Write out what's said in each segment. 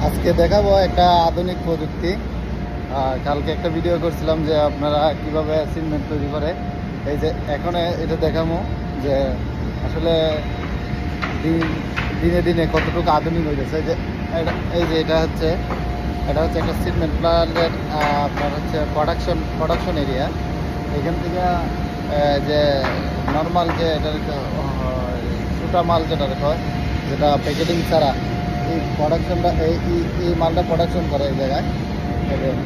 আজকে দেখাবো একটা আধুনিক প্রযুক্তি। কালকে একটা ভিডিও করছিলাম যে আপনারা কিভাবে সিমেন্ট তৈরি করে। এই যে এখন এটা দেখাবো যে আসলে দিনে দিনে কতটুকু আধুনিক হয়ে গেছে। যে এই যে এটা হচ্ছে একটা সিমেন্ট প্ল্যান্টের আপনার হচ্ছে প্রোডাকশন এরিয়া। এখান থেকে যে নর্মাল যে এটা সুটা মাল যেটা হয়, যেটা প্যাকেটিং ছাড়া এই প্রোডাকশনটা এই মালটা প্রোডাকশন করে এই জায়গায়।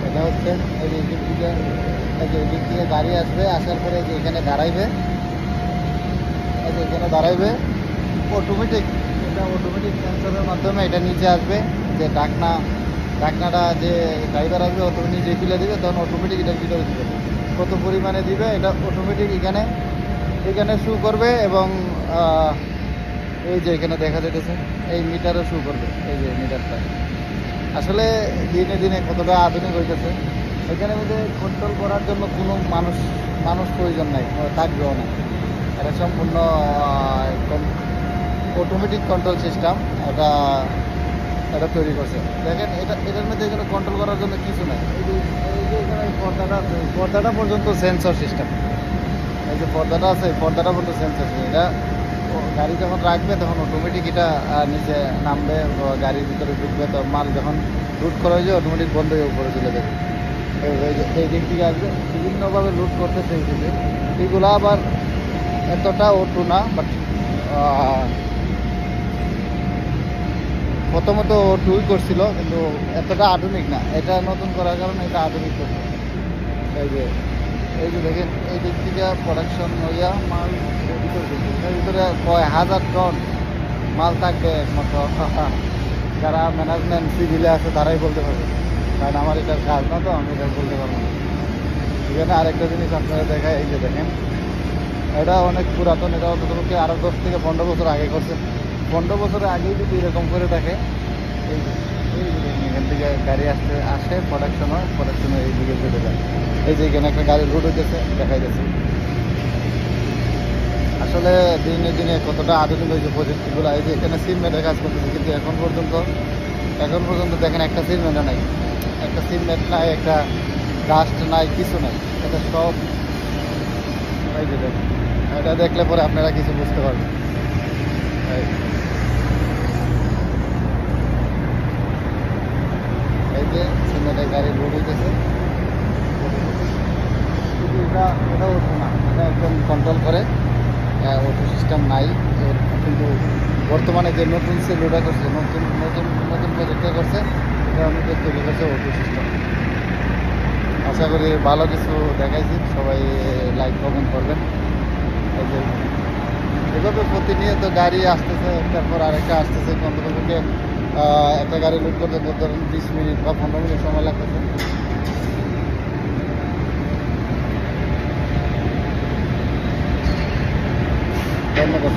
এটা হচ্ছে এই দিক থেকে এই দিক থেকে গাড়ি আসবে, আসার পরে যে এখানে দাঁড়াইবে, এই যে এখানে দাঁড়াইবে অটোমেটিক। এটা অটোমেটিক সেন্সরের মাধ্যমে এটা নিচে আসবে। যে ঢাকনাটা যে ড্রাইভার আসবে অটোমেটিক যে তুলে দিবে, তখন অটোমেটিক এটার ভিতরে দিবে কত পরিমাণে দিবে, এটা অটোমেটিক এখানে শু করবে। এবং এই যে এখানে দেখা যেতেছে এই মিটারও শু করবে, এই যে মিটারটা। আসলে দিনে দিনে কতটা আধুনিক হইতেছে। এখানে মধ্যে কন্ট্রোল করার জন্য কোনো মানুষ প্রয়োজন নাই, থাকবেও না। এটা সম্পূর্ণ অটোমেটিক কন্ট্রোল সিস্টেম এটা তৈরি করছে। দেখেন এটার মধ্যে এখানে কন্ট্রোল করার জন্য কিছু নাই। এই যে এখানে পর্দাটা আছে, পর্দাটা পর্যন্ত সেন্সর সিস্টেম। এই যে পর্দাটা আছে, এই পর্দাটা পর্যন্ত সেন্সর। এটা গাড়ি যখন রাখবে তখন অটোমেটিক এটা নিচে নামবে, গাড়ির ভিতরে ঢুকবে। তো মাল যখন লুট করা হয়ে যায় অটোমেটিক বন্ধ হয়ে উপরে চলে যাবে। এই দিক থেকে আসবে, বিভিন্নভাবে লুট করতেছে এই দিকে। এইগুলো আবার এতটা ওটু না, বাট প্রথমত ওটুই করছিল, কিন্তু এতটা আধুনিক না। এটা নতুন করার কারণে এটা আধুনিক করছে। এই যে দেখেন এই দিক থেকে প্রোডাকশন হইয়া মাল রেডি করে দিচ্ছে। এর ভিতরে কয় হাজার টন মাল থাকবে একমাত্র যারা ম্যানেজমেন্ট সিভিলে আছে তারাই বলতে পারবে, কারণ আমার এটার কাজ না, তো আমি এটা বলতে পারবো না। এখানে আরেকটা জিনিস আপনারা দেখায়, এই যে দেখেন এটা অনেক পুরাতন। এটা অন্ততপক্ষে আরও 10 থেকে 15 বছর আগে করছে। 15 বছরের আগেই যদি এরকম করে দেখে, এই যে এখান থেকে গাড়ি আসে প্রোডাকশন হয়, প্রোডাকশনে এই দিকে চলে যায়। এই যে এখানে একটা গাড়ি লোড হইতেছে, দেখাই যাচ্ছে। আসলে দিনে দিনে কতটা আধুনিক হয়েছে প্রযুক্তিগুলো। এই যে এখানে সিমেন্টের কাজ করতেছে, কিন্তু এখন পর্যন্ত দেখেন একটা সিমেন্ট নাই, একটা ডাস্ট নাই, কিছু নাই। এটা সব এই যে দেখেন, এটা দেখলে পরে আপনারা কিছু বুঝতে পারবেন। এই যে সিমেন্টের গাড়ি লোড হইতেছে, কিন্তু এটা ওঠো না, এটা একদম কন্ট্রোল করে। অটো সিস্টেম নাই কিন্তু বর্তমানে যে নতুন সেলুটা করছে, নতুন প্রজেক্টটা করছে, এটা আমাদের তৈরি করছে অটো সিস্টেম। আশা করি ভালো কিছু দেখাইছি, সবাই লাইক কমেন্ট করবেন। এই যে এভাবে প্রতিনিয়ত গাড়ি আসতেছে, একটার পর আরেকটা আসতেছে। অন্ততপক্ষে একটা গাড়ি লুট করতে ধরুন 20 মিনিট বা 15 মিনিট সময় লাগতেছে। ধন্যবাদ।